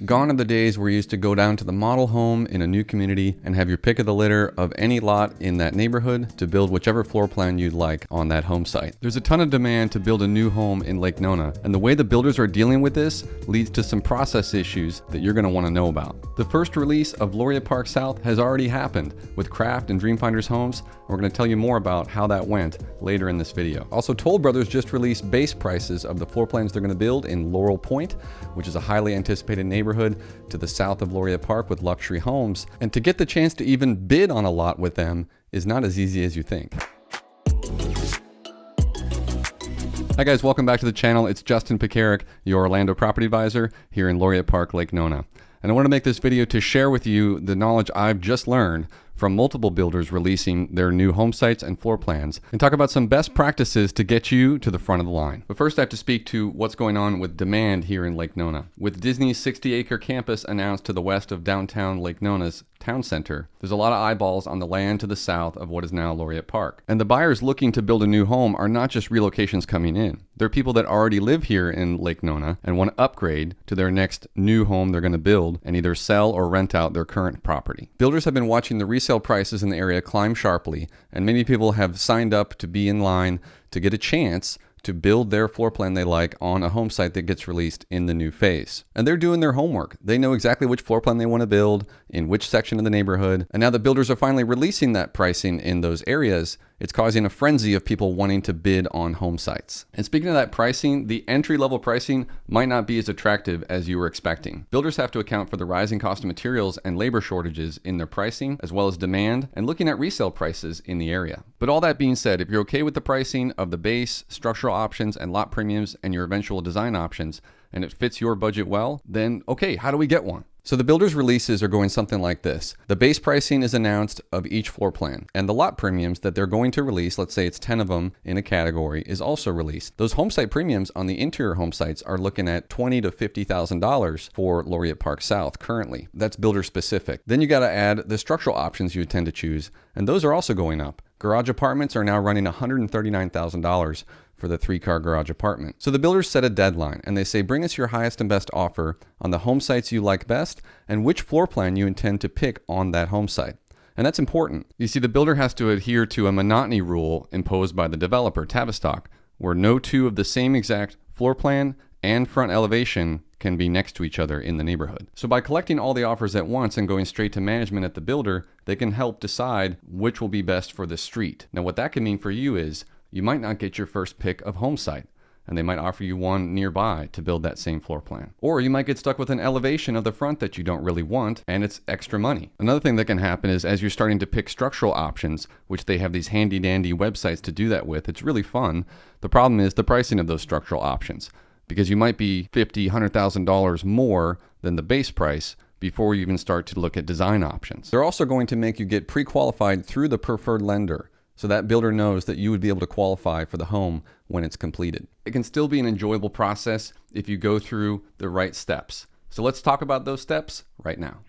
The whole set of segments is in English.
Gone are the days where you used to go down to the model home in a new community and have your pick of the litter of any lot in that neighborhood to build whichever floor plan you'd like on that home site. There's a ton of demand to build a new home in Lake Nona, and the way the builders are dealing with this leads to some process issues that you're going to want to know about. The first release of Laureate Park South has already happened with Craft and Dreamfinders homes. We're going to tell you more about how that went later in this video. Also, Toll Brothers just released base prices of the floor plans they're going to build in Laurel Pointe, which is a highly anticipated neighborhood to the south of Laureate Park with luxury homes. And to get the chance to even bid on a lot with them is not as easy as you think. Hi guys, welcome back to the channel. It's Justin Pekarek, your Orlando property advisor here in Laureate Park, Lake Nona. And I want to make this video to share with you the knowledge I've just learned from multiple builders releasing their new home sites and floor plans, and talk about some best practices to get you to the front of the line. But first I have to speak to what's going on with demand here in Lake Nona. With Disney's 60-acre campus announced to the west of downtown Lake Nona's town center, there's a lot of eyeballs on the land to the south of what is now Laureate Park. And the buyers looking to build a new home are not just relocations coming in. They're people that already live here in Lake Nona and want to upgrade to their next new home they're going to build and either sell or rent out their current property. Builders have been watching the resale prices in the area climb sharply, and many people have signed up to be in line to get a chance to build their floor plan they like on a home site that gets released in the new phase. And they're doing their homework. They know exactly which floor plan they want to build, in which section of the neighborhood. And now that builders are finally releasing that pricing in those areas, it's causing a frenzy of people wanting to bid on home sites. And speaking of that pricing, the entry-level pricing might not be as attractive as you were expecting. Builders have to account for the rising cost of materials and labor shortages in their pricing, as well as demand, and looking at resale prices in the area. But all that being said, if you're okay with the pricing of the base, structural options, and lot premiums, and your eventual design options, and it fits your budget well, then okay, how do we get one? So the builders' releases are going something like this. The base pricing is announced of each floor plan, and the lot premiums that they're going to release, let's say it's 10 of them in a category, is also released. Those home site premiums on the interior home sites are looking at $20,000 to $50,000 for Laureate Park South currently. That's builder specific. Then you got to add the structural options you intend to choose, and those are also going up. Garage apartments are now running $139,000 for the 3-car garage apartment. So the builders set a deadline and they say, bring us your highest and best offer on the home sites you like best and which floor plan you intend to pick on that home site. And that's important. You see, the builder has to adhere to a monotony rule imposed by the developer, Tavistock, where no two of the same exact floor plan and front elevation can be next to each other in the neighborhood. So by collecting all the offers at once and going straight to management at the builder, they can help decide which will be best for the street. Now what that can mean for you is you might not get your first pick of home site, and they might offer you one nearby to build that same floor plan. Or you might get stuck with an elevation of the front that you don't really want, and it's extra money. Another thing that can happen is as you're starting to pick structural options, which they have these handy dandy websites to do that with, it's really fun. The problem is the pricing of those structural options, because you might be $50,000, $100,000 more than the base price before you even start to look at design options. They're also going to make you get pre-qualified through the preferred lender, so that builder knows that you would be able to qualify for the home when it's completed. It can still be an enjoyable process if you go through the right steps. So let's talk about those steps right now.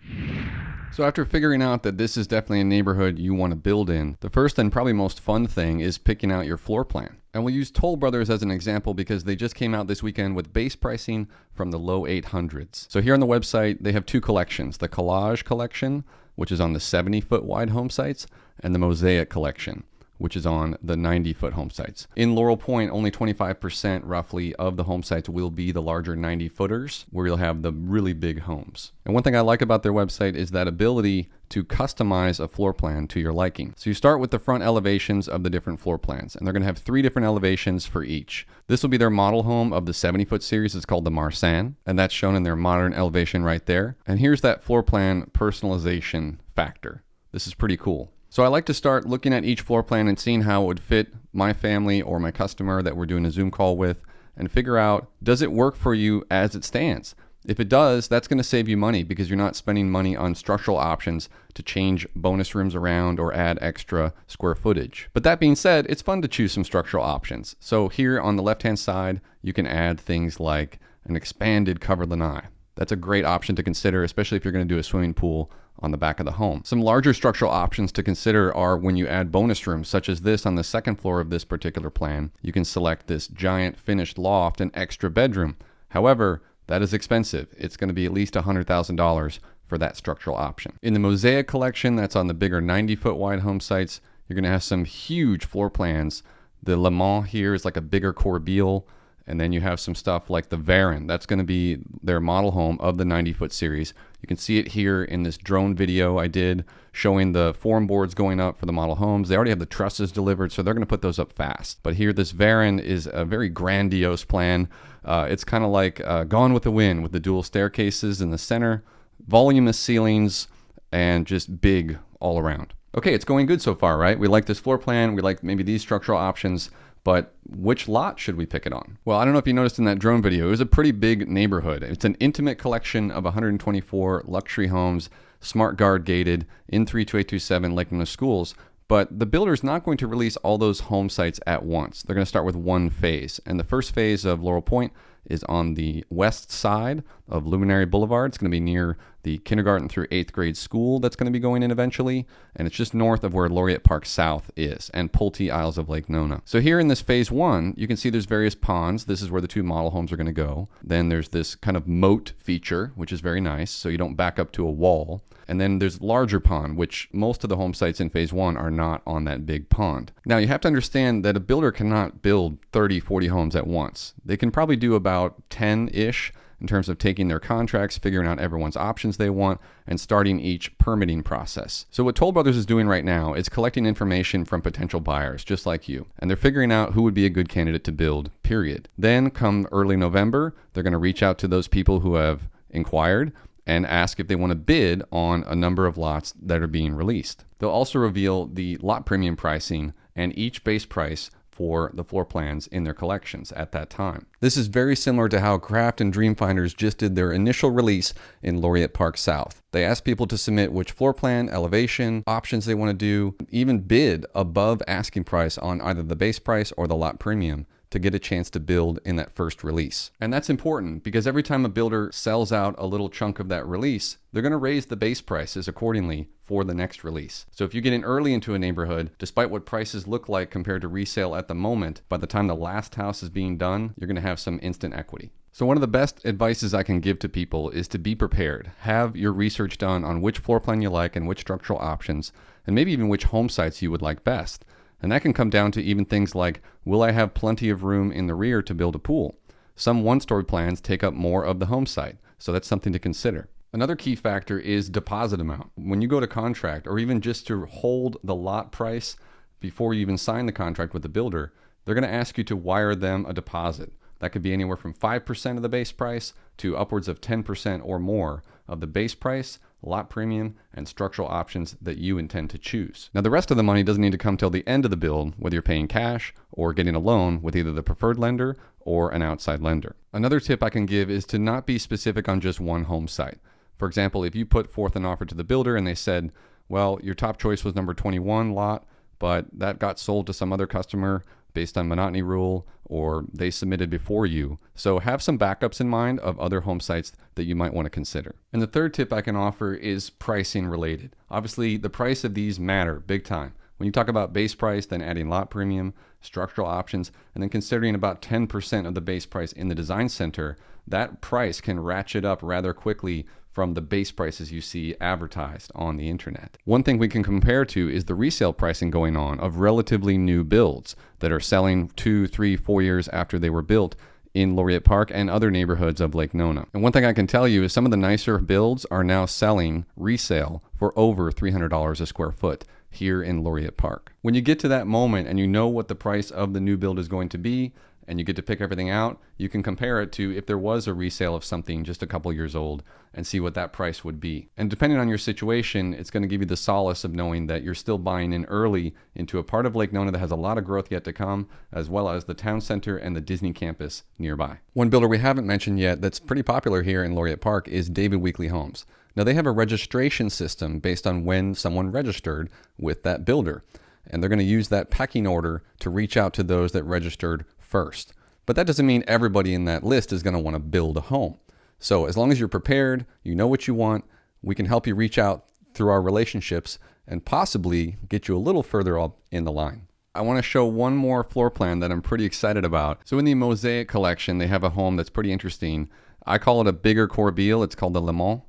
So after figuring out that this is definitely a neighborhood you want to build in, the first and probably most fun thing is picking out your floor plan. And we'll use Toll Brothers as an example because they just came out this weekend with base pricing from the low 800s. So here on the website, they have two collections, the Collage collection, which is on the 70-foot wide home sites, and the Mosaic collection, which is on the 90-foot home sites. In Laurel Pointe, only 25% roughly of the home sites will be the larger 90-footers, where you'll have the really big homes. And one thing I like about their website is that ability to customize a floor plan to your liking. So you start with the front elevations of the different floor plans, and they're gonna have 3 different elevations for each. This will be their model home of the 70-foot series. It's called the Marsan, and that's shown in their modern elevation right there. And here's that floor plan personalization factor. This is pretty cool. So I like to start looking at each floor plan and seeing how it would fit my family or my customer that we're doing a Zoom call with and figure out, does it work for you as it stands? If it does, that's going to save you money because you're not spending money on structural options to change bonus rooms around or add extra square footage. But that being said, it's fun to choose some structural options. So here on the left-hand side, you can add things like an expanded cover lanai. That's a great option to consider, especially if you're going to do a swimming pool on the back of the home. Some larger structural options to consider are when you add bonus rooms, such as this on the second floor of this particular plan. You can select this giant finished loft and extra bedroom. However, That is expensive. It's going to be at least $100,000 for that structural option. In the Mosaic collection, that's on the bigger 90-foot wide home sites, you're going to have some huge floor plans. The Le Mans here is like a bigger Corbeil. And then you have some stuff like the Varon. That's going to be their model home of the 90-foot series. You can see it here in this drone video I did showing the form boards going up for the model homes. They already have the trusses delivered, so they're going to put those up fast. But here, this Varon is a very grandiose plan. It's kind of like Gone with the Wind with the dual staircases in the center, voluminous ceilings, and just big all around. Okay, it's going good so far, right? We like this floor plan. We like maybe these structural options. But which lot should we pick it on? Well, I don't know if you noticed in that drone video, it was a pretty big neighborhood. It's an intimate collection of 124 luxury homes, smart guard gated in 32827 Lake Nona schools. But the builder's not going to release all those home sites at once. They're going to start with one phase. And the first phase of Laurel Pointe is on the west side of Luminary Boulevard. It's going to be near the kindergarten through 8th grade school that's going to be going in eventually. And it's just north of where Laureate Park South is and Pulte Isles of Lake Nona. So here in this phase 1, you can see there's various ponds. This is where the 2 model homes are going to go. Then there's this kind of moat feature, which is very nice, so you don't back up to a wall. And then there's larger pond, which most of the home sites in phase 1 are not on that big pond. Now you have to understand that a builder cannot build 30, 40 homes at once. They can probably do about 10-ish in terms of taking their contracts, figuring out everyone's options they want, and starting each permitting process. So what Toll Brothers is doing right now is collecting information from potential buyers, just like you. And they're figuring out who would be a good candidate to build, period. Then come early November, they're going to reach out to those people who have inquired and ask if they want to bid on a number of lots that are being released. They'll also reveal the lot premium pricing and each base price for the floor plans in their collections at that time. This is very similar to how Craft and Dreamfinders just did their initial release in Laureate Park South. They asked people to submit which floor plan, elevation, options they want to do, even bid above asking price on either the base price or the lot premium to get a chance to build in that first release. And that's important because every time a builder sells out a little chunk of that release, they're going to raise the base prices accordingly for the next release. So if you get in early into a neighborhood, despite what prices look like compared to resale at the moment, by the time the last house is being done, you're going to have some instant equity. So one of the best advices I can give to people is to be prepared. Have your research done on which floor plan you like and which structural options, and maybe even which home sites you would like best. And that can come down to even things like, will I have plenty of room in the rear to build a pool? Some one-story plans take up more of the home site, so that's something to consider. Another key factor is deposit amount. When you go to contract, or even just to hold the lot price before you even sign the contract with the builder, they're going to ask you to wire them a deposit. That could be anywhere from 5% of the base price to upwards of 10% or more of the base price, lot premium, and structural options that you intend to choose. Now, the rest of the money doesn't need to come till the end of the build, whether you're paying cash or getting a loan with either the preferred lender or an outside lender. Another tip I can give is to not be specific on just one home site. For example, if you put forth an offer to the builder and they said, well, your top choice was number 21 lot, but that got sold to some other customer based on monotony rule, or they submitted before you. So have some backups in mind of other home sites that you might want to consider. And the third tip I can offer is pricing related. Obviously, the price of these matter big time. When you talk about base price, then adding lot premium, structural options, and then considering about 10% of the base price in the design center, that price can ratchet up rather quickly from the base prices you see advertised on the internet. One thing we can compare to is the resale pricing going on of relatively new builds that are selling 2, 3, 4 years after they were built in Laureate Park and other neighborhoods of Lake Nona. And one thing I can tell you is some of the nicer builds are now selling resale for over $300 a square foot here in Laureate Park. When you get to that moment and you know what the price of the new build is going to be, and you get to pick everything out, you can compare it to if there was a resale of something just a couple years old and see what that price would be. And depending on your situation, it's going to give you the solace of knowing that you're still buying in early into a part of Lake Nona that has a lot of growth yet to come, as well as the town center and the Disney campus nearby. One builder we haven't mentioned yet that's pretty popular here in Laureate Park is David Weekley Homes. Now they have a registration system based on when someone registered with that builder. And they're going to use that pecking order to reach out to those that registered first. But that doesn't mean everybody in that list is going to want to build a home. So as long as you're prepared, you know what you want, we can help you reach out through our relationships and possibly get you a little further up in the line. I want to show one more floor plan that I'm pretty excited about. So in the Mosaic collection, they have a home that's pretty interesting. I call it a bigger Corbeil. It's called the Le Mans,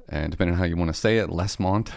and depending on how you want to say it, Lesmont.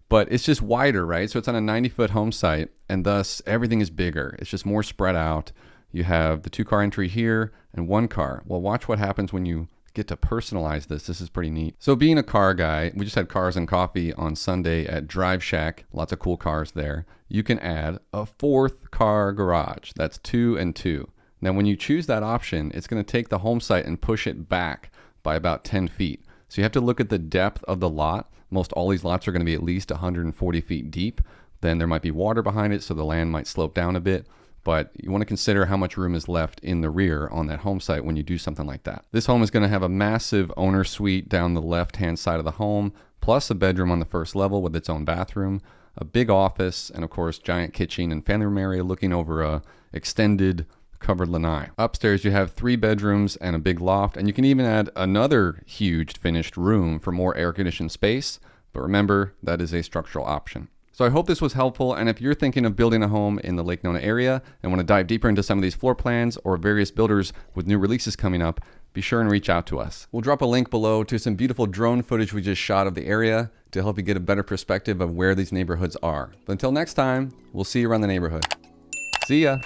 But it's just wider, right? So it's on a 90-foot home site, and thus everything is bigger. It's just more spread out. You have the 2-car entry here and 1 car. Well, watch what happens when you get to personalize this. This is pretty neat. So being a car guy, we just had Cars and Coffee on Sunday at Drive Shack. Lots of cool cars there. You can add a 4th car garage. That's 2 and 2. Now, when you choose that option, it's going to take the home site and push it back by about 10 feet. So you have to look at the depth of the lot. Most all these lots are going to be at least 140 feet deep. Then there might be water behind it, so the land might slope down a bit. But you want to consider how much room is left in the rear on that home site when you do something like that. This home is going to have a massive owner suite down the left-hand side of the home, plus a bedroom on the first level with its own bathroom, a big office, and of course, giant kitchen and family room area looking over a extended covered lanai. Upstairs, you have 3 bedrooms and a big loft, and you can even add another huge finished room for more air-conditioned space. But remember, that is a structural option. So I hope this was helpful, and if you're thinking of building a home in the Lake Nona area and want to dive deeper into some of these floor plans or various builders with new releases coming up, be sure and reach out to us. We'll drop a link below to some beautiful drone footage we just shot of the area to help you get a better perspective of where these neighborhoods are. But until next time, we'll see you around the neighborhood. See ya!